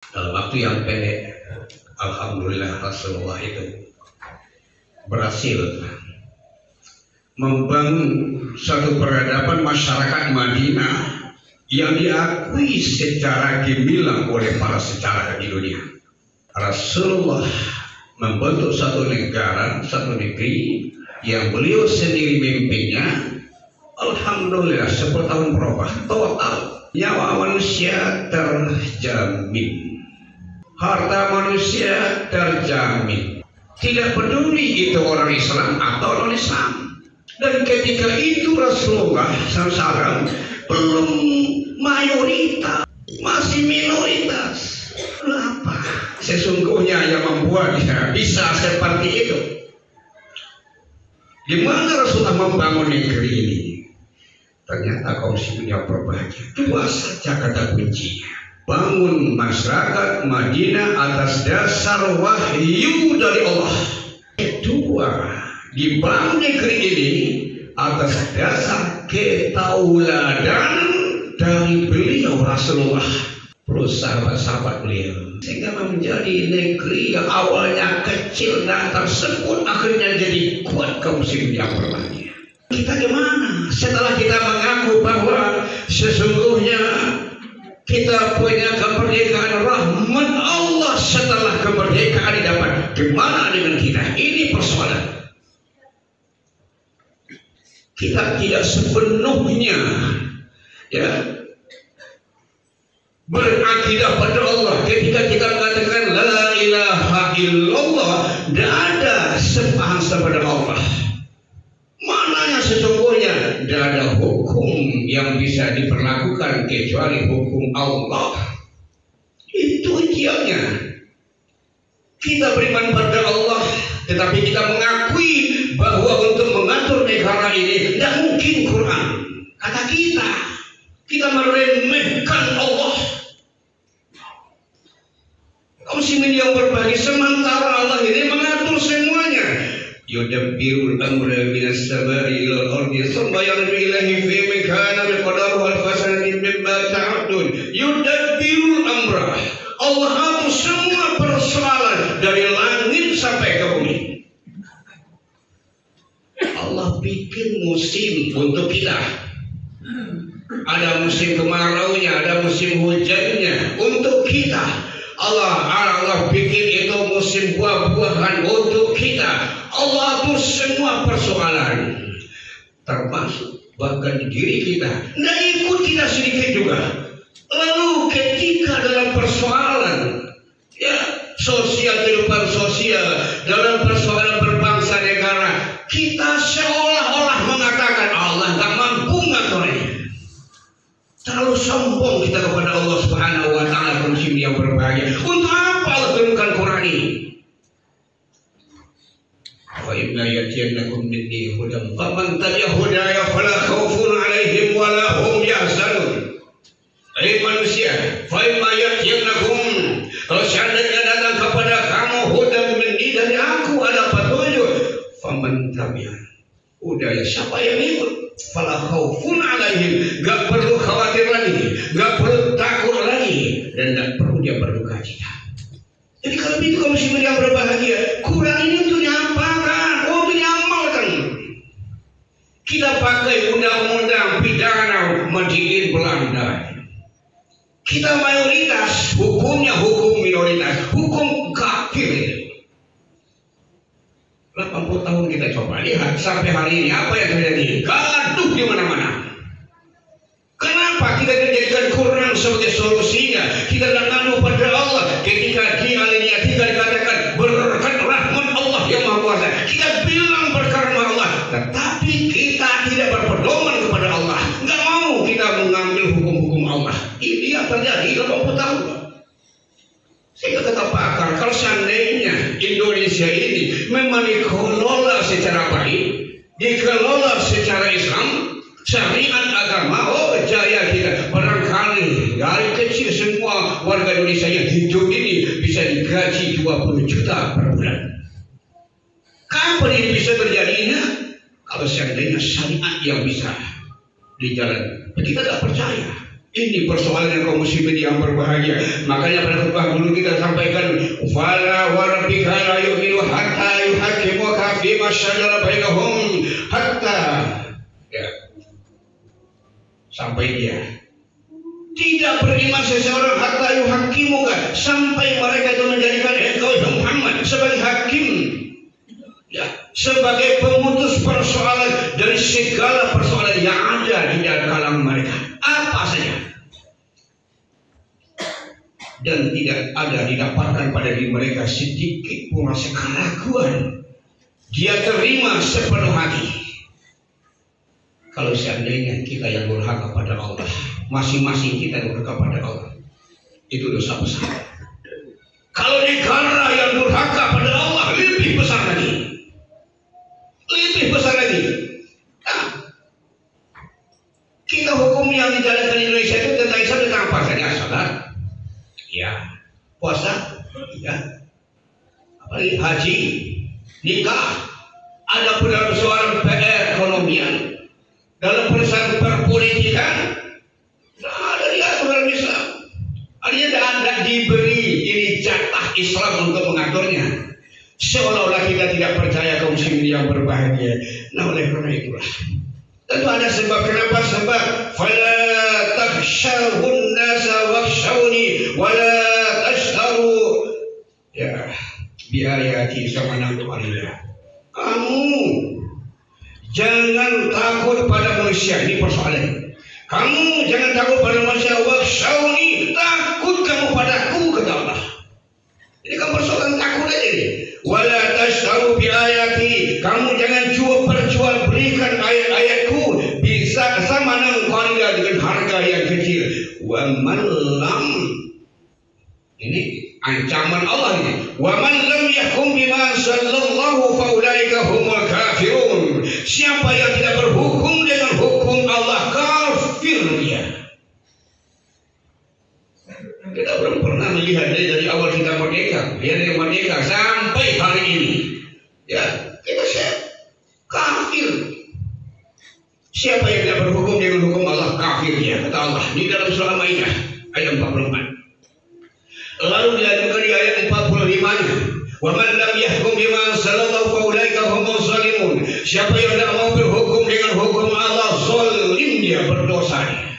Dalam waktu yang pendek, alhamdulillah Rasulullah itu berhasil membangun suatu peradaban masyarakat Madinah yang diakui secara gemilang oleh para sejarah di dunia. Rasulullah membentuk satu negara, satu negeri yang beliau sendiri memimpinnya. Alhamdulillah 10 tahun berubah total. Nyawa manusia terjamin, harta manusia terjamin. Tidak peduli itu orang Islam atau non Islam. Dan ketika itu Rasulullah SAW belum mayoritas, masih minoritas. Kenapa? Sesungguhnya yang membuat dia bisa seperti itu. Di mana Rasulullah membangun negeri ini? Ternyata kaum muslimin berbahagia. Dua saja kata kuncinya. Bangun masyarakat Madinah atas dasar wahyu dari Allah. Kedua, dibangun negeri ini atas dasar ketauladan dari beliau Rasulullah plus sahabat-sahabat beliau, sehingga menjadi negeri yang awalnya kecil dan tersebut akhirnya jadi kuat kaum muslimin yang berbahagia. Kita gimana setelah kita mengaku bahwa sesungguhnya kita punya kemerdekaan, rahmat Allah setelah kemerdekaan didapat? Gimana dengan kita? Ini persoalan. Kita tidak sepenuhnya berakidah pada Allah. Ketika kita mengatakan la ilaha illallah, tidak ada sembahan kepada Allah. Mananya sesungguhnya tidak ada hukum yang bisa diperlakukan kecuali hukum Allah. Itu ujiannya. Kita beriman pada Allah, tetapi kita mengakui bahwa untuk mengatur negara ini tidak mungkin Quran. Kata kita meremehkan Allah. Kaum muslimin yang berbahagia, sementara Allah ini mengatur semuanya. Yudabbirul amra minas samai ilal ardi thumma yarju ilaihi fi ma kana biqadaru wal fasadi mimma ta'udun. Yudabbirul amra. Allah atur semua persoalan dari langit sampai ke bumi. Allah bikin musim untuk kita. Ada musim kemaraunya, ada musim hujannya untuk kita. Allah bikin itu musim buah-buahan untuk kita. Allah atur semua persoalan, termasuk bahkan diri kita. Nah, ikut kita sedikit juga. Lalu ketika dalam persoalan sosial, kehidupan sosial, dalam persoalan berbangsa negara, kita seolah-olah mengatakan Allah tak mampu mengaturnya. Terlalu sombong kita kepada Allah Subhanahu wa Ta'ala. Muslim yang berbahagia, untuk apa Allah turunkan Quran ini? Wa inna yatiyannakum minni hudam faman tabi'a hudaya fala khaufun 'alaihim wa la hum yahzanun. Hai manusia, fa inna yatiyannakum, kalau seandainya datang kepada kamu hudam minni, dari aku ada petunjuk, faman tabi'a hudaya, siapa yang ikut, fala khaufun 'alaihim, gak perlu khawatir lagi, gak perlu takut lagi, dan gak perlu dia berduka cita. Jadi kalau itu kaum muslimin yang berbahagia, Quran ini untuk diapakan? Untuk diamalkan. Kita pakai undang-undang pidana Madiin Belanda. Kita mayoritas, hukumnya hukum minoritas, hukum kafir. 80 tahun kita coba lihat sampai hari ini apa yang terjadi? Gaduh di mana-mana. Kenapa kita dijadikan Quran sebagai solusinya? Kita tidak ngadu pada Allah. Ketika di alinea 3 dikatakan berkat rahmat Allah yang Maha Kuasa, kita bilang berkat rahmat Allah, tetapi kita tidak berpedoman kepada Allah. Nggak mau kita mengambil hukum-hukum Allah. Ini yang terjadi 80 tahun. Sehingga kata pakar, kalau seandainya Indonesia ini memang dikelola secara baik, dikelola secara Islam, syariat agama, jaya kita. Barangkali dari kecil semua warga Indonesia yang hidup ini bisa digaji 20 juta per bulan. Kapan ini bisa terjadinya? Kalau seandainya syariat yang bisa dijalankan. Kita tidak percaya. Ini persoalan yang kaum muslimin yang berbahagia. Makanya pada khutbah dulu kita sampaikan, fala wa rabbika la yu'minu hatta yuhaqqimuka fi ma shajara bainahum hatta, ya, sampai dia tidak beriman seseorang hatta yuhaqqimuka, sampai mereka itu menjadikan engkau Muhammad sebagai hakim, ya, sebagai pemutus persoalan dari segala persoalan yang ada di dalam kalangan mereka, apa saja, dan tidak ada didapatkan pada diri mereka sedikit pun rasa keraguan. Dia terima sepenuh hati. Kalau seandainya kita yang durhaka pada Allah, masing-masing kita durhaka pada Allah, itu dosa besar. Kalau negara yang durhaka pada Allah, lebih besar lagi. Lebih besar lagi. Nah, kita hukum yang dijalankan di Indonesia itu tentang Islam tentang apa saja? Salat, ya, puasa, ya, apalagi haji, nikah. Ada dalam persoalan perekonomian, dalam persoalan perpolitikan, ada diatur dalam Islam. Artinya tidak diberi ini jatah Islam untuk mengaturnya. Seolah-olah kita tidak percaya kaum muslimin yang berbahagia. Nah, oleh karena itulah, tentu ada sebab. Kenapa? Sebab fala takhshawun nasa wakhshawni wala tashtaru, ya, biayati samanan qalila. Kamu jangan takut pada manusia, ini persoalan. Kamu jangan takut pada manusia, wakhshawni, takut kamu padaku, kata Allah. Ini kan persoalan takut aja nih. Wala tashtaru bi ayati, kamu jangan perjual berikan ayat-ayatku bisa samanan qalila, dengan harga yang kecil. Wa man lam, ini ancaman Allah ini. Wa man lam yahkum bima sallallahu fa ulaika humul kafirun. Siapa yang tidak berhukum dengan hukum Allah, kafir dia. Kita belum pernah melihat dari awal kita merdeka, dari merdeka sampai hari ini, ya, kita kafir. Siapa yang tidak berhukum dengan hukum Allah, kafir dia, kata Allah di dalam surah Al-Maidah ayat 44. Lalu dilanjutkan di ayat 45-nya, wa man lam yahkum bima anzalallahu fa ulaika humuz zalimun. Siapa yang tidak mau berhukum dengan hukum Allah, zalim dia, berdosa dia.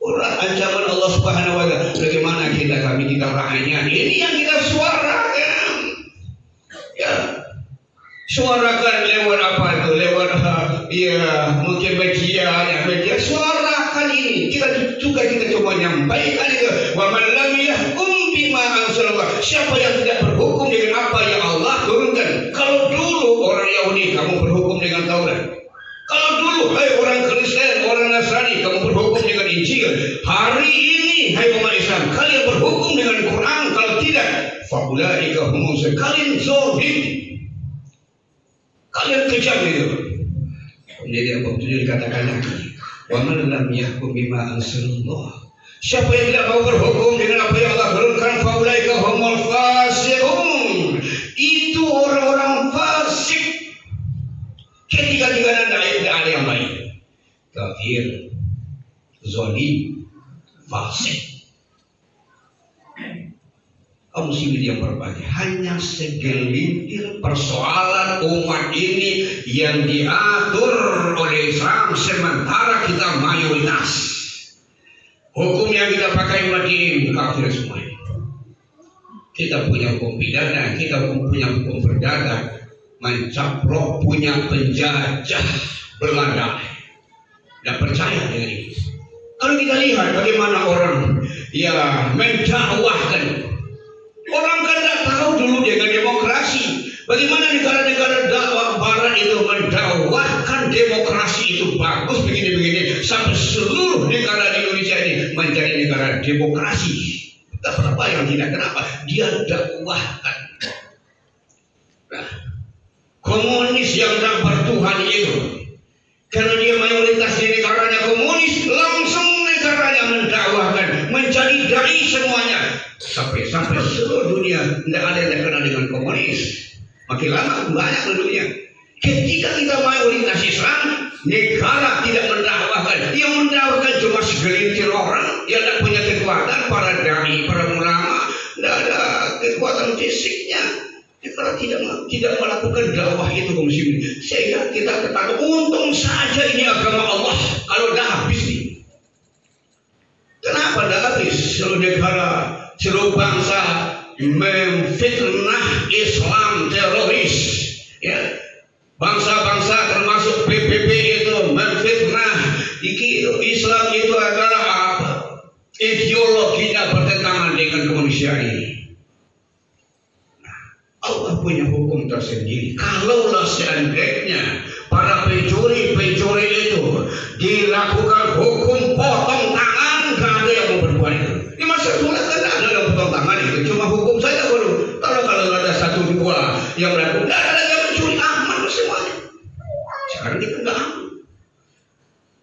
Orang ancaman Allah Subhanahu wa taala. Bagaimana kita rakyatnya, ini yang kita suarakan, ya, suarakan lewat apa itu, lewat ya mungkin media, suarakan ini. Kita coba nyampaikan itu. Wa man lam yahkum bima anzalallah. Siapa yang tidak berhukum dengan apa yang Allah turunkan. Kalau dulu orang Yahudi kamu berhukum dengan Taurat. Kalau dulu hai orang Kristen, orang Nasrani kamu berhukum dengan Injil. Hari ini hai umat Islam kalian berhukum dengan Quran. Kalau tidak, faulaika humuz, kalian zalim, kalian kejam itu. Jadi apa itu dikatakan lagi? Wa man lam yahkum bima anzalallah. Siapa yang tidak mau berhukum dengan apa yang Allah turunkan, faulaika humul fasiqun. Itu orang-orang fasik. Ketiga-tiganya tidak ada yang lain. Kafir, zalim, fasik. Kaum muslimin yang berbahagia, hanya segelintir persoalan umat ini yang diatur oleh Islam, sementara kita mayoritas. Hukum yang kita pakai umat ini kafir semuanya. Kita punya hukum pidana, kita punya hukum perdata, mencaplok punya penjajah Belanda. Tidak percaya dengan ini. Kalau kita lihat bagaimana orang ya mendakwahkan. Orang kan tidak tahu dulu dengan demokrasi. Bagaimana negara-negara dakwah barat itu mendakwahkan demokrasi itu bagus begini-begini. Sampai seluruh negara di Indonesia ini menjadi negara demokrasi. Tak apa yang tidak, kenapa? Dia dakwahkan. Nah, komunis yang tak bertuhan itu, karena dia mayoritas di negaranya komunis, langsung negaranya mendakwahkan, menjadi dai semuanya. Sampai seluruh dunia tidak ada yang kenal dengan komunis. Makin lama banyak di dunia. Ketika kita mayoritas Islam, negara tidak mendakwahkan. Yang mendakwahkan cuma segelintir orang yang tidak punya kekuatan, para dai, para ulama, tidak ada kekuatan fisiknya. Negara tidak melakukan dakwah itu kaum muslimin. Sehingga kita katakan untung saja ini agama Allah. Kalau dah habis nih. Kenapa dah habis? Seluruh negara, seluruh bangsa memfitnah Islam teroris. Ya. Bangsa-bangsa termasuk PBB itu memfitnah Islam itu adalah apa? Ideologinya bertentangan dengan kemanusiaan ini. Nah, Allah punya hukum tersendiri. Kalaulah seandainya para pencuri-pencuri itu dilakukan hukum potong tangan, gak ada yang mau berbuat itu. Ini masa dulu kan ada yang potong tangan itu, cuma hukum saja baru. Kalau ada satu dua yang melakukan, tidak ada yang mencuri, aman semuanya. Sekarang kita nggak aman.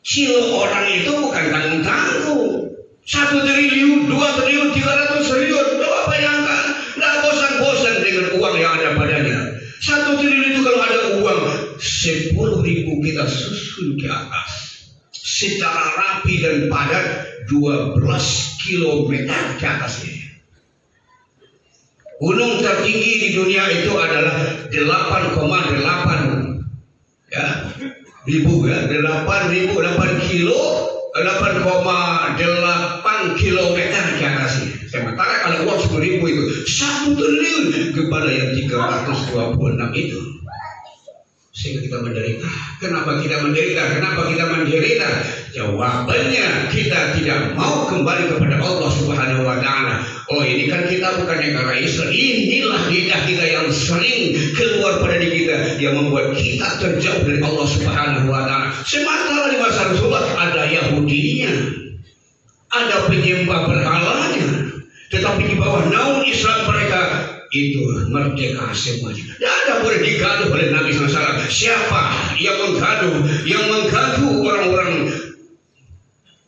Kilo orang itu bukan tanggung-tanggung. 1 triliun, 2 triliun, 300 triliun. Coba bayangkan, nggak bosan-bosan dengan uang yang ada padanya. 1 triliun itu kalau ada uang 10.000 kita susun ke atas secara rapi dan padat 12 kilometer ke atasnya. Gunung tertinggi di dunia itu adalah 8,8 ya, ribu ya, 8 kilo, 8,8 kilometer ke atasnya. Sementara kalau uang 10.000 itu 1 triliun kepada yang 326 itu. Sehingga kita menderita. Kenapa kita menderita? Kenapa kita menderita? Jawabannya kita tidak mau kembali kepada Allah Subhanahu wa Ta'ala. Oh, ini kan kita bukan negara Islam. Inilah lidah kita yang sering keluar pada diri kita yang membuat kita terjauh dari Allah Subhanahu wa Ta'ala. Sementara di masa Rasulullah ada Yahudinya, ada penyembah berhalanya, tetapi di bawah naungan Islam mereka itu merdeka semuanya. Tidak ada boleh digaduh oleh Nabi SAW. Siapa yang menggaduh? Yang mengganggu orang-orang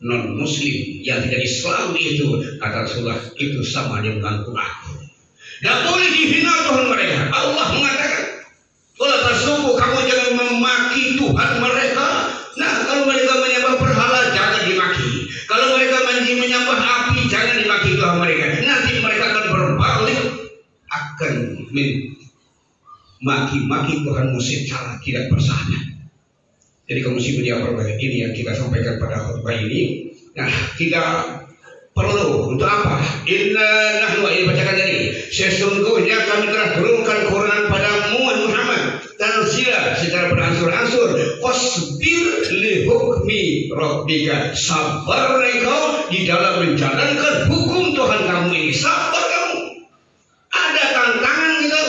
non Muslim yang tidak Islam itu, kata Rasulullah, itu sama dia mengganggu aku. Tidak boleh dihina Tuhan mereka. Allah mengatakan, kalau tasubbu, kamu jangan memaki Tuhan mereka. Nah, kalau mereka menyembah berhala, jangan dimaki. Kalau mereka menyembah api, jangan dimaki Tuhan mereka. Nanti mereka akan berbalik, akan maki-maki Tuhanmu secara tidak bersahabat. Jadi kaum muslimin yang berbahagia, ini yang kita sampaikan pada khutbah ini. Nah, kita perlu untuk apa? Inna nahnu, ini bacakan tadi. Sesungguhnya kami telah turunkan Quran padamu Muhammad tanzila secara beransur-ansur. Wasbir li hukmi rabbika, sabar engkau di dalam menjalankan hukum Tuhan kamu ini. Sabar kamu. Ada tantangan gitu.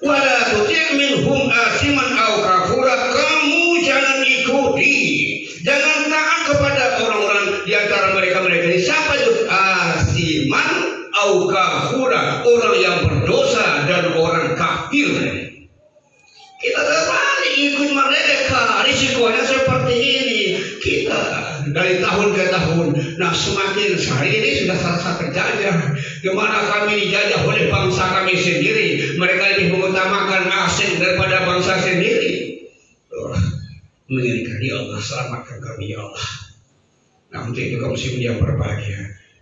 Wala tuti' minhum asiman au kafura, kamu jangan ikuti, jangan taat kepada orang-orang di antara mereka ini. Siapa itu? Asiman au kafura, orang yang berdosa dan orang kafir. Kita terbalik ikut mereka, risikonya seperti ini. Kita dari tahun ke tahun, nah semakin hari ini sudah terasa terjajah. Kemana kami dijajah oleh bangsa kami sendiri. Mereka lebih mengutamakan aset daripada bangsa sendiri. Mengerikan, ya Allah, selamatkan kami ya Allah. Nah, untuk itu kaum muslimin yang berbahagia,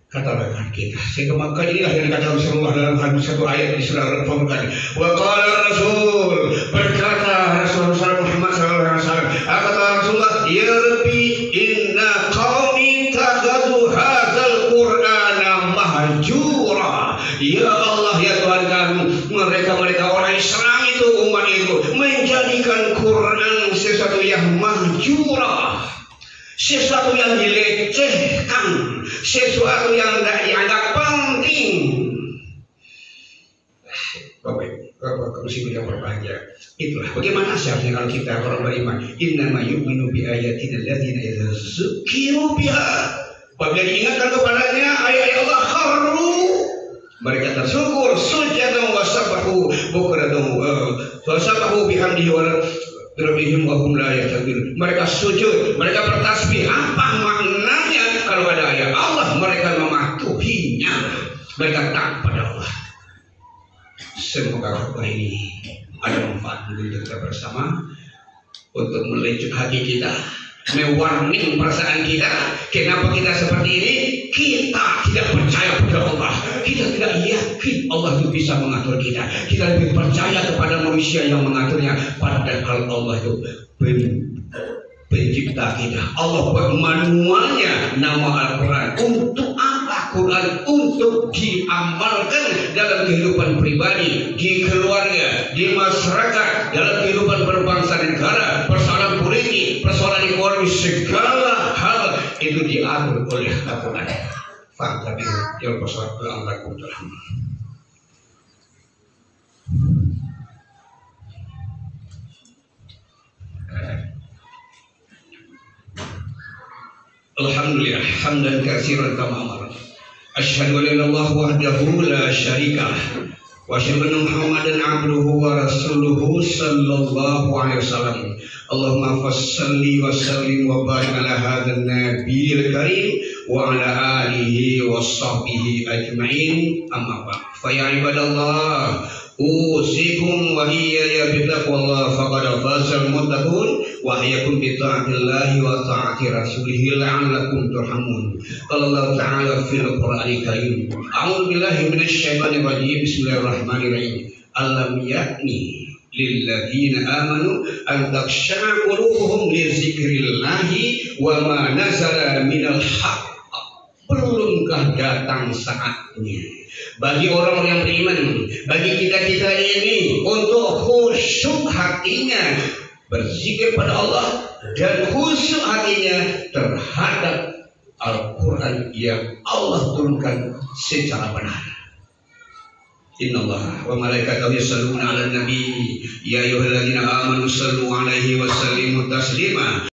katakan kita. Sehingga maka inilah yang dikatakan Rasulullah dalam hadis satu ayat di surah Al-Furqan. Wa qala Rasul, berkata Rasulullah Muhammad SAW, kata Rasulullah, ya Rabbi, inna qaumi takhadhu hadzal Qur'ana mahjura. Ya Allah, ya Tuhan kami, mereka orang Islam itu, umat itu menjadikan Quran sesuatu yang mahjura, sesuatu yang dilecehkan, sesuatu yang tidak dianggap penting. Bapak muslimin yang berbahagia, itulah bagaimana seharusnya kalau kita orang beriman. Innama yu'minu bi ayatina alladziina idza zukiru biha, apabila diingatkan kepadanya ayat-ayat Allah, kharru, mereka tersyukur, sujadan wa sabbahu bukratan wa sabbahu bihamdihi wa rabbihim wa hum la yastakbirun. Mereka sujud, mereka bertasbih. Apa maknanya? Kalau ada ayat Allah, mereka mematuhinya, mereka taat pada Allah. Semoga khutbah ini ada manfaat untuk kita bersama. untuk melecut hati kita, mewarning perasaan kita. Kenapa kita seperti ini? Kita tidak percaya pada Allah. Kita tidak yakin Allah itu bisa mengatur kita. Kita lebih percaya kepada manusia yang mengaturnya. Padahal Allah itu pencipta kita. Allah buat manualnya nama Al-Quran. Untuk apa Quran? Untuk diamalkan dalam kehidupan pribadi, di keluarga, di masyarakat, dalam kehidupan berbangsa negara, persoalan politik, persoalan ekonomi, segala hal itu diatur oleh Al-Quran. Fakta itu yang persoalan Allah Ta'ala. Alhamdulillah hamdan katsiran kama amara. Asyhadu an la ilaha illallah wahdahu la syarika lah. Wa asyhadu anna Muhammadan abduhu wa rasuluhu sallallahu alaihi wasallam. Allahumma fassalli wa sallim wa barik ala hadzal nabiyil karim wa ala alihi wa sahbihi ajma'in. Amma ba'd. Fa ya ibadallah, usikum wa iyaya bittaqwallah faqad fazal muttaqun wa hayyakum bi ta'atillahi wa ta'ati rasulih la'allakum turhamun. Qala Allah ta'ala fil Qur'anil Karim. A'udzu billahi minasy syaithanir rajim. Bismillahirrahmanirrahim. Alam yakni lilladzina amanu an takhsha'a qulubuhum li dzikrillahi wa ma nazala minal haqq. Belumkah datang saatnya bagi orang yang beriman, bagi kita-kita ini untuk khusyuk hatinya berzikir pada Allah dan khusyuk hatinya terhadap Al-Quran yang Allah turunkan secara benar. Innallaha wa malaikatahu yusholluna 'alan nabi ya ayyuhalladzina amanu shallu 'alaihi wa sallimu taslima.